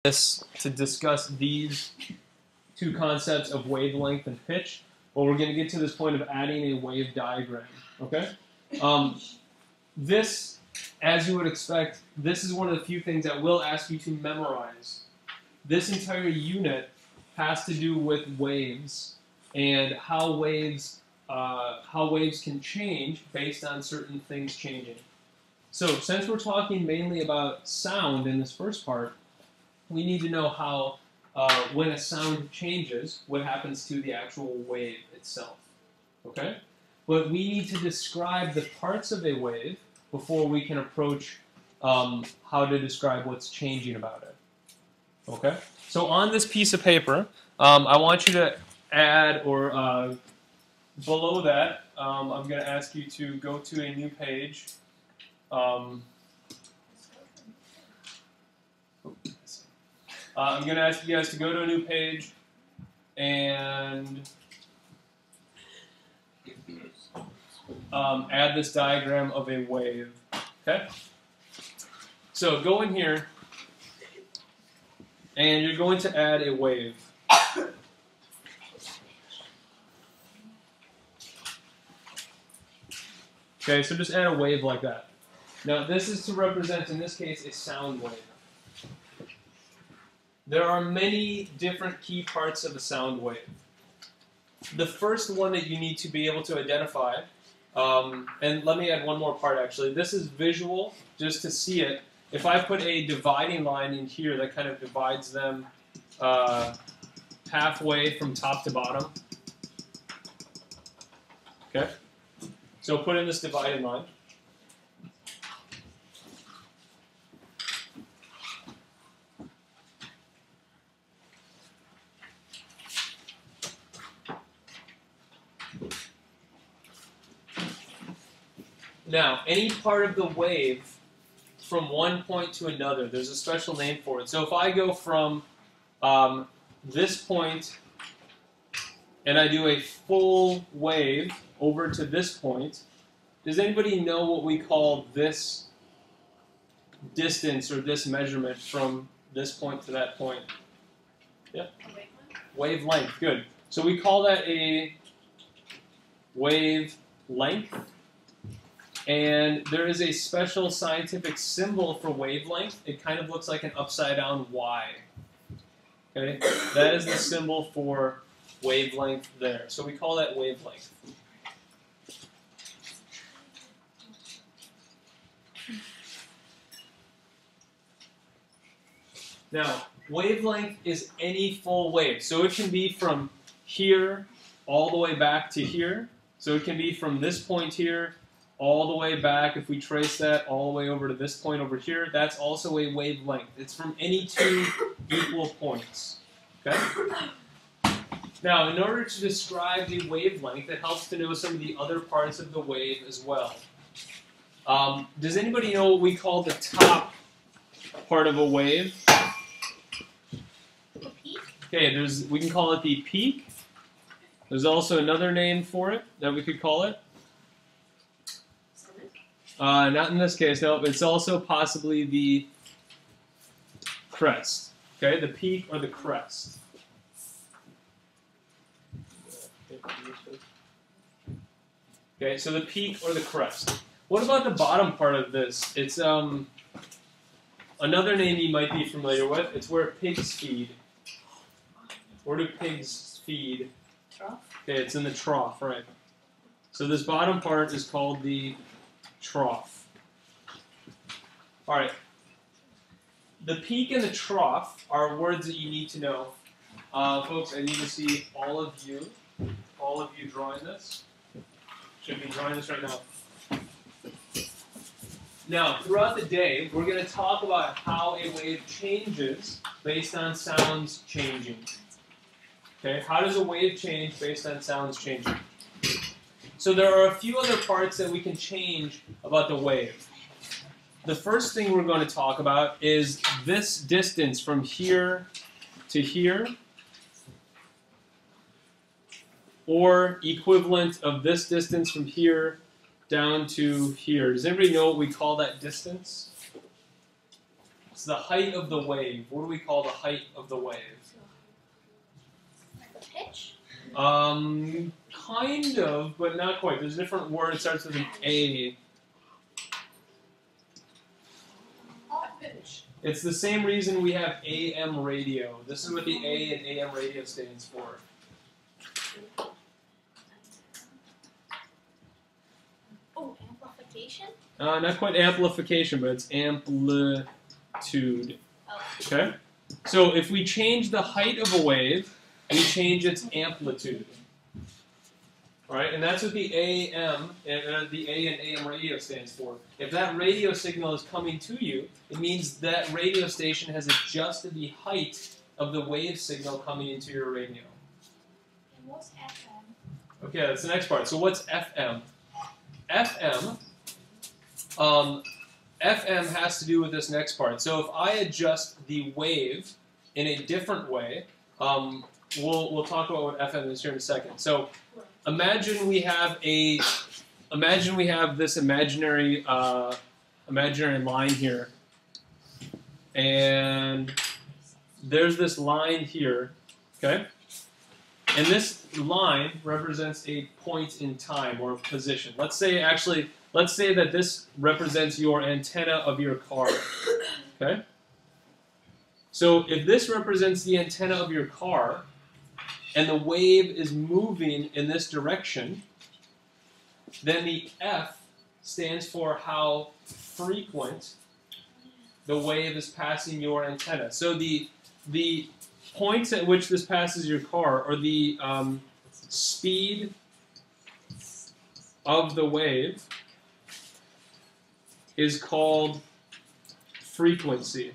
this to discuss these two concepts of wavelength and pitch, but we're going to get to this point of adding a wave diagram. Okay? This, as you would expect, this is one of the few things that will ask you to memorize. This entire unit has to do with waves and how waves can change based on certain things changing. So, since we're talking mainly about sound in this first part, we need to know how, when a sound changes, what happens to the actual wave itself. Okay? But we need to describe the parts of a wave before we can approach how to describe what's changing about it. Okay? So on this piece of paper, I want you to add, or below that, I'm going to ask you to go to a new page. I'm going to ask you guys to go to a new page and add this diagram of a wave. Okay? So go in here and you're going to add a wave. Okay, so just add a wave like that. Now this is to represent, in this case, a sound wave. There are many different key parts of a sound wave. The first one that you need to be able to identify, and let me add one more part actually. This is visual, just to see it. If I put a dividing line in here that kind of divides them halfway from top to bottom. Okay? So put in this dividing line. Now, any part of the wave from one point to another, there's a special name for it. So if I go from this point and I do a full wave over to this point, does anybody know what we call this distance or this measurement from this point to that point? Yep. Wavelength, good. So we call that a wavelength. And there is a special scientific symbol for wavelength. It kind of looks like an upside down Y. Okay? That is the symbol for wavelength there. So we call that wavelength. Now, wavelength is any full wave. So it can be from here all the way back to here. So it can be from this point here all the way back. If we trace that all the way over to this point over here, that's also a wavelength. It's from any two equal points. Okay? Now, in order to describe the wavelength, it helps to know some of the other parts of the wave as well. Does anybody know what we call the top part of a wave? The peak? Okay, we can call it the peak. There's also another name for it that we could call it. Not in this case, no. It's also possibly the crest. Okay, the peak or the crest. Okay, so the peak or the crest. What about the bottom part of this? It's another name you might be familiar with. It's where pigs feed. Where do pigs feed? Trough? Okay, it's in the trough, right. So this bottom part is called the trough. All right. The peak and the trough are words that you need to know. Folks, I need to see all of you drawing this. Should be drawing this right now. Now, throughout the day, we're going to talk about how a wave changes based on sounds changing. Okay, how does a wave change based on sounds changing? So there are a few other parts that we can change about the wave. The first thing we're going to talk about is this distance from here to here, or equivalent of this distance from here down to here. Does anybody know what we call that distance? It's the height of the wave. What do we call the height of the wave? Like a pitch? Kind of, but not quite. There's a different word. It starts with an A. Pitch. It's the same reason we have AM radio. This is what the A in AM radio stands for. Oh, amplification? Not quite amplification, but it's amplitude. Oh. Okay? So if we change the height of a wave, we change its amplitude. All right, and that's what the AM, the A in AM radio stands for. If that radio signal is coming to you, it means that radio station has adjusted the height of the wave signal coming into your radio. And what's FM? Okay, that's the next part. So what's FM? FM has to do with this next part. So if I adjust the wave in a different way, we'll talk about what FM is here in a second. So imagine we have this imaginary line here, and there's this line here, okay? And this line represents a point in time or a position. Let's say that this represents your antenna of your car, okay? So if this represents the antenna of your car, and the wave is moving in this direction, then the F stands for how frequent the wave is passing your antenna. So the points at which this passes your car, or the speed of the wave, is called frequency.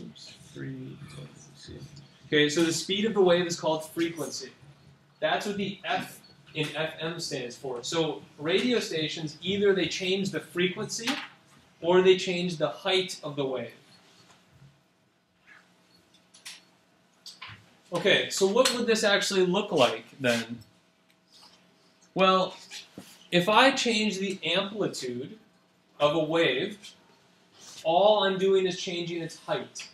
Oops, frequency. Okay, so the speed of the wave is called frequency. That's what the F in FM stands for. So radio stations, either they change the frequency or they change the height of the wave. Okay, so what would this actually look like then? Well, if I change the amplitude of a wave, all I'm doing is changing its height.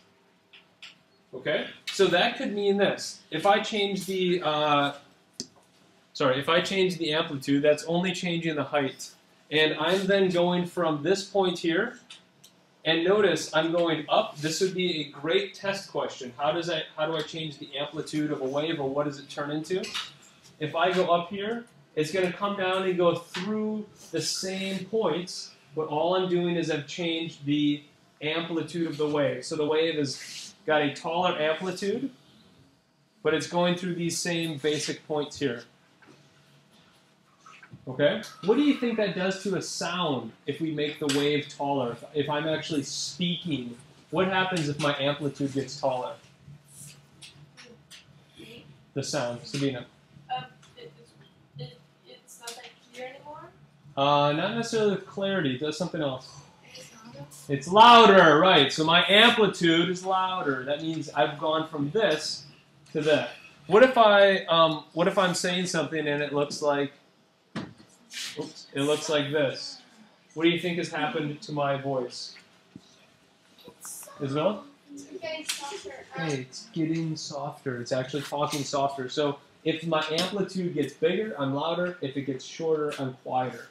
Okay? So that could mean this. If I change the amplitude, that's only changing the height. And I'm then going from this point here, and notice I'm going up. This would be a great test question. How do I change the amplitude of a wave, or what does it turn into? If I go up here, it's going to come down and go through the same points, but all I'm doing is I've changed the amplitude of the wave. So the wave has got a taller amplitude, but it's going through these same basic points here. Okay? What do you think that does to a sound if we make the wave taller? If I'm actually speaking, what happens if my amplitude gets taller? The sound. Sabina. It's not that clear anymore? Not necessarily with clarity. It does something else. It's louder, right. So my amplitude is louder. That means I've gone from this to that. What if I'm saying something and it looks like this? What do you think has happened to my voice? Isabella? It's getting softer. Hey, it's getting softer. It's actually talking softer. So if my amplitude gets bigger, I'm louder. If it gets shorter, I'm quieter.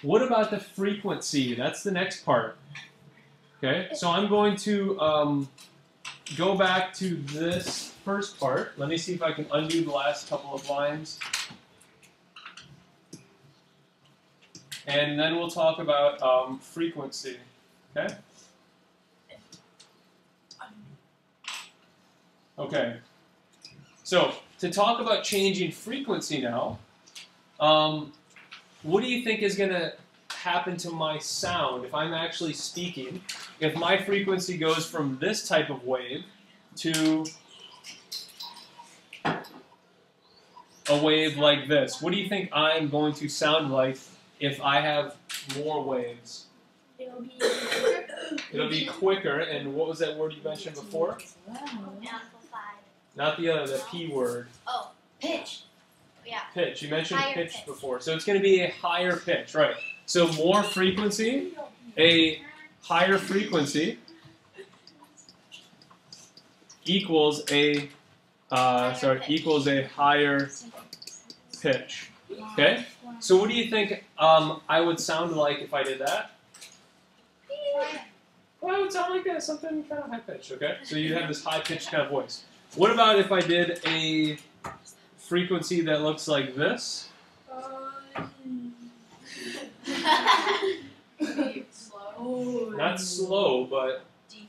What about the frequency? That's the next part. Okay, so I'm going to go back to this first part. Let me see if I can undo the last couple of lines. And then we'll talk about frequency. Okay? Okay. So, to talk about changing frequency now, what do you think is going to happen to my sound if I'm actually speaking? If my frequency goes from this type of wave to a wave like this, what do you think I'm going to sound like if I have more waves? It'll be quicker. It'll be quicker, and what was that word you mentioned before? Amplified. Not the other, the P word. Oh, pitch. Yeah. Pitch. You mentioned Higher pitch pitch. before. So it's going to be a higher pitch, right. So more frequency, a higher frequency equals a equals a higher pitch. Okay. So what do you think I would sound like if I did that? Well, it would sound like something kind of high pitched. Okay. So you have this high pitched kind of voice. What about if I did a frequency that looks like this? Not slow, but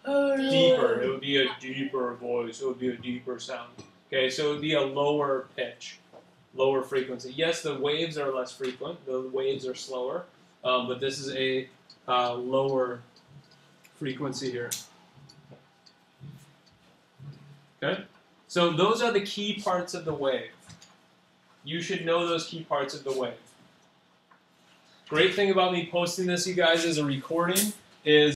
deeper. It would be a deeper voice. It would be a deeper sound. Okay, so it would be a lower pitch, lower frequency. Yes, the waves are less frequent. The waves are slower, but this is a lower frequency here. Okay, so those are the key parts of the wave. You should know those key parts of the wave. Great thing about me posting this, you guys, as a recording is